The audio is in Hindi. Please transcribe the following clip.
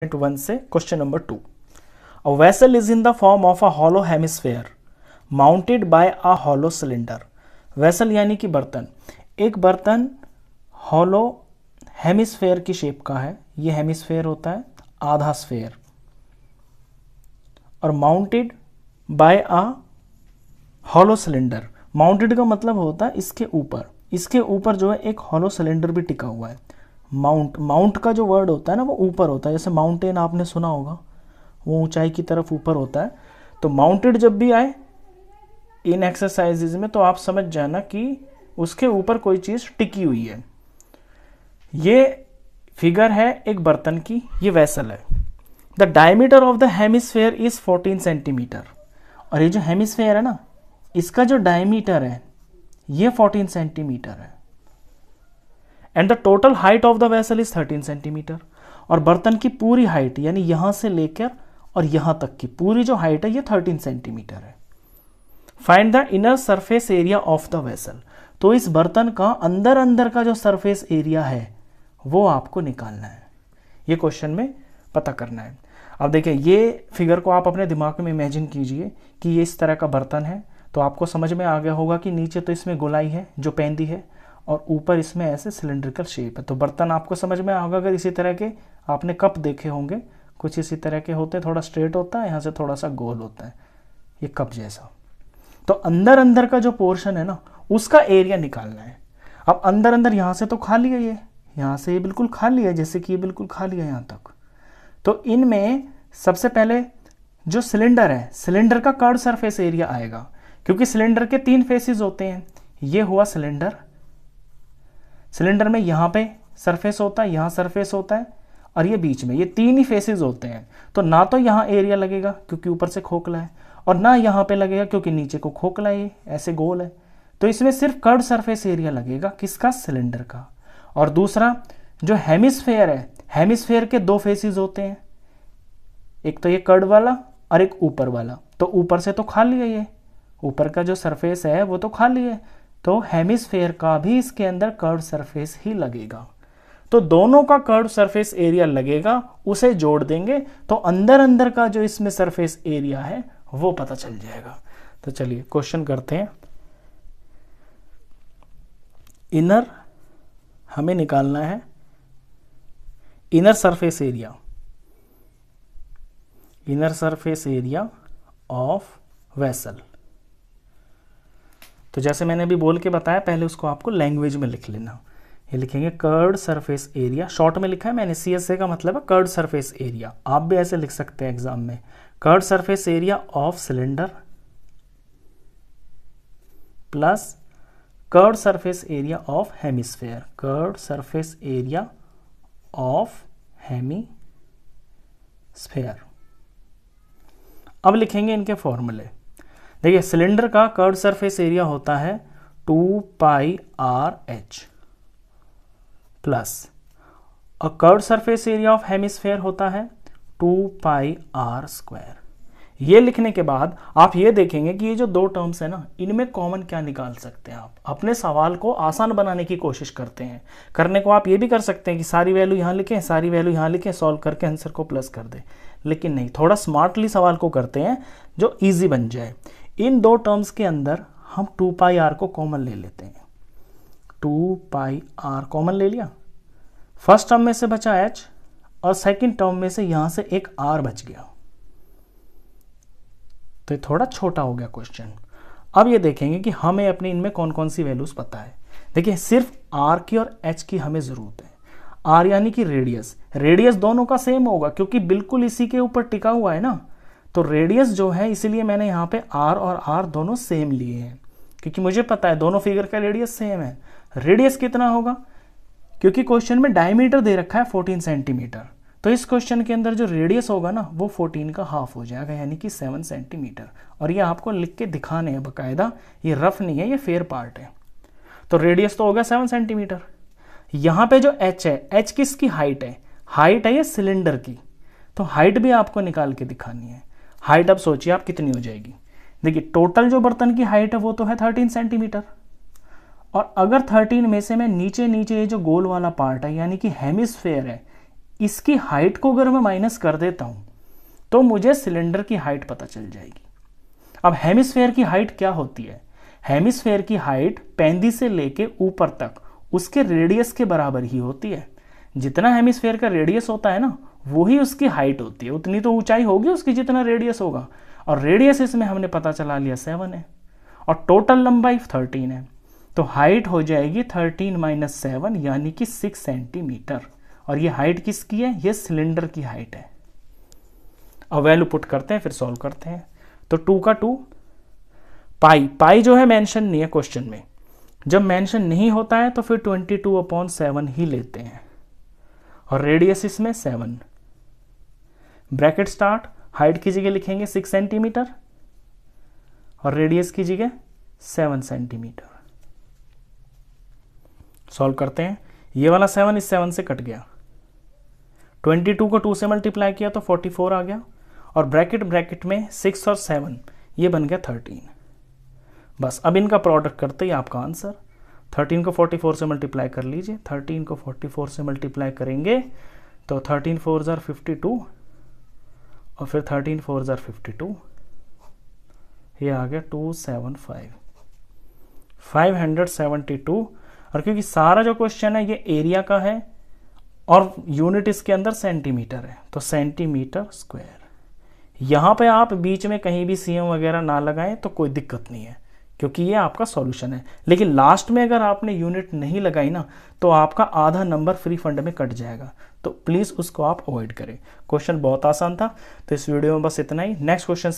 1 से question number 2। A vessel is in the form of a hollow hemisphere mounted by a hollow cylinder। Vessel यानी कि बर्तन, एक बर्तन हॉलो हेमिस्फेयर की शेप का है। ये हेमिस्फेयर होता है आधा स्फेयर, और mounted by a hollow cylinder. Mounted का मतलब होता है इसके ऊपर जो है एक हॉलो सिलेंडर भी टिका हुआ है। माउंट का जो वर्ड होता है ना, वो ऊपर होता है। जैसे माउंटेन आपने सुना होगा, वो ऊंचाई की तरफ ऊपर होता है। तो माउंटेड जब भी आए इन एक्सरसाइजेज में, तो आप समझ जाना कि उसके ऊपर कोई चीज टिकी हुई है। ये फिगर है एक बर्तन की, ये वेसल है। The diameter of the hemisphere is 14 centimetre. और ये जो हेमिस्फेयर है ना, इसका जो डायमीटर है ये 14 सेंटीमीटर है। And the total height of the vessel is 13 centimetre. और बर्तन की पूरी हाइट यानी यहां से लेकर और यहां तक की पूरी जो हाइट है ये 13 सेंटीमीटर है। Find the inner surface area of the vessel. तो इस बर्तन का अंदर का जो सरफेस एरिया है वो आपको निकालना है। ये क्वेश्चन में पता करना है। अब देखिए, ये फिगर को आप अपने दिमाग में इमेजिन कीजिए कि ये इस तरह का बर्तन है। तो आपको समझ में आ गया होगा कि नीचे तो इसमें गोलाई है जो पेंदी है, और ऊपर इसमें ऐसे सिलेंड्रिकल शेप है। तो बर्तन आपको समझ में आएगा। अगर इसी तरह के आपने कप देखे होंगे, कुछ इसी तरह के होते हैं, थोड़ा स्ट्रेट होता है, यहाँ से थोड़ा सा गोल होता है, ये कप जैसा। तो अंदर का जो पोर्शन है ना, उसका एरिया निकालना है। अब अंदर यहाँ से तो खाली है, ये यहाँ से ये बिल्कुल खाली है, जैसे कि ये बिल्कुल खाली है यहाँ तक। तो इनमें सबसे पहले जो सिलेंडर है, सिलेंडर का कर्व सरफेस एरिया आएगा, क्योंकि सिलेंडर के 3 फेसेस होते हैं। ये हुआ सिलेंडर। सिलेंडर में यहाँ पे सरफेस होता है, यहाँ सरफेस होता है, और ये बीच में, ये 3 ही फेसेस होते हैं। तो ना तो यहाँ एरिया लगेगा क्योंकि ऊपर से खोखला है, और ना यहाँ पे लगेगा क्योंकि नीचे को खोखला है, ये ऐसे गोल है। तो इसमें सिर्फ कर्व सरफेस एरिया लगेगा, किसका? सिलेंडर का। और दूसरा जो हेमिस्फेयर है, हेमिस्फेयर के 2 फेसेस होते हैं, एक तो ये कर्व वाला और एक ऊपर वाला। तो ऊपर से तो खाली है, ये ऊपर का जो सरफेस है वो तो खाली है, तो हेमिस्फेयर का भी इसके अंदर कर्व सरफेस ही लगेगा। तो दोनों का कर्व सरफेस एरिया लगेगा, उसे जोड़ देंगे तो अंदर का जो इसमें सरफेस एरिया है वो पता चल जाएगा। तो चलिए क्वेश्चन करते हैं। इनर हमें निकालना है inner surface area, inner surface area of vessel. तो जैसे मैंने अभी बोल के बताया, पहले उसको आपको लैंग्वेज में लिख लेना। ये लिखेंगे कर्व्ड सरफेस एरिया, शॉर्ट में लिखा है मैंने, CSA का मतलब है कर्व्ड सरफेस एरिया। आप भी ऐसे लिख सकते हैं एग्जाम में, curved surface area of cylinder plus curved surface area of hemisphere, curved surface area of hemisphere. अब लिखेंगे इनके फॉर्मूले। देखिए, सिलेंडर का कर्व सरफेस एरिया होता है 2πRH प्लस, और curve surface area of hemisphere होता है 2πr²। ये लिखने के बाद आप ये देखेंगे कि ये जो 2 टर्म्स है ना, इनमें कॉमन क्या निकाल सकते हैं। आप अपने सवाल को आसान बनाने की कोशिश करते हैं। करने को आप ये भी कर सकते हैं कि सारी वैल्यू यहाँ लिखें, सारी वैल्यू यहाँ लिखें, सॉल्व करके आंसर को प्लस कर दें। लेकिन नहीं, थोड़ा स्मार्टली सवाल को करते हैं जो ईजी बन जाए। इन 2 टर्म्स के अंदर हम 2πr को कॉमन ले लेते हैं। 2πr कॉमन ले लिया, फर्स्ट टर्म में से बचा h, और सेकंड टर्म में से यहां से एक r बच गया। तो ये थोड़ा छोटा हो गया क्वेश्चन। अब ये देखेंगे कि हमें अपने इनमें कौन कौन सी वैल्यूज पता है। देखिए, सिर्फ r की और h की हमें जरूरत है। r यानी कि रेडियस, रेडियस दोनों का सेम होगा क्योंकि बिल्कुल इसी के ऊपर टिका हुआ है ना। तो रेडियस जो है, इसीलिए मैंने यहाँ पे r और r दोनों सेम लिए हैं, क्योंकि मुझे पता है दोनों फिगर का रेडियस सेम है। रेडियस कितना होगा? क्योंकि क्वेश्चन में डायमीटर दे रखा है 14 सेंटीमीटर, तो इस क्वेश्चन के अंदर जो रेडियस होगा ना, वो 14 का हाफ हो जाएगा, यानी कि 7 सेंटीमीटर। और ये आपको लिख के दिखाने हैं बकायदा, ये रफ नहीं है, ये फेयर पार्ट है। तो रेडियस तो होगा 7 सेंटीमीटर। यहाँ पे जो h है, h किसकी हाइट है? हाइट है ये सिलेंडर की, तो हाइट भी आपको निकाल के दिखानी है। हाइट अब सोचिए आप कितनी हो जाएगी। देखिए, टोटल जो बर्तन की हाइट है वो तो है 13 सेंटीमीटर, और अगर 13 में से मैं नीचे ये जो गोल वाला पार्ट है यानी कि हेमिस्फेयर है, इसकी हाइट को अगर मैं माइनस कर देता हूं तो मुझे सिलेंडर की हाइट पता चल जाएगी। अब हेमिस्फेयर की हाइट क्या होती है? हेमिस्फेयर की हाइट पैंदी से लेके ऊपर तक उसके रेडियस के बराबर ही होती है। जितना हेमिस्फेयर का रेडियस होता है ना, वही उसकी हाइट होती है, उतनी तो ऊंचाई होगी उसकी जितना रेडियस होगा। और रेडियस इसमें हमने पता चला लिया 7 है और टोटल लंबाई 13 है, तो हाइट हो जाएगी 13 माइनस 7 यानी कि 6 सेंटीमीटर। और ये हाइट किसकी है? ये सिलेंडर की हाइट है। अब वैल्यू पुट करते हैं, फिर सॉल्व करते हैं। तो 2 का 2, पाई जो है मेंशन नहीं है क्वेश्चन में। जब मेंशन नहीं होता है तो फिर 22/7 ही लेते हैं और रेडियस इसमें 7। ब्रैकेट स्टार्ट, हाइट की जगह लिखेंगे 6 सेंटीमीटर और रेडियस की जगह 7 सेंटीमीटर। सॉल्व करते हैं। ये वाला 7 इस 7 से कट गया, 22 को 2 से मल्टीप्लाई किया तो 44 आ गया और ब्रैकेट में 6 और 7 ये बन गया 13। बस अब इनका प्रोडक्ट करते ही आपका आंसर। 13 को 44 से मल्टीप्लाई कर लीजिए, 13 को 44 से मल्टीप्लाई करेंगे तो 13 4 जार 52 और फिर 13 4 जार 52, ये आ गया 275 572। और क्योंकि सारा जो क्वेश्चन है ये एरिया का है और यूनिट इसके अंदर सेंटीमीटर है तो सेंटीमीटर स्क्वायर। यहाँ पे आप बीच में कहीं भी सीएम वगैरह ना लगाएं तो कोई दिक्कत नहीं है क्योंकि ये आपका सॉल्यूशन है। लेकिन लास्ट में अगर आपने यूनिट नहीं लगाई ना तो आपका आधा नंबर फ्री फंड में कट जाएगा, तो प्लीज़ उसको आप अवॉइड करें। क्वेश्चन बहुत आसान था, तो इस वीडियो में बस इतना ही। Next question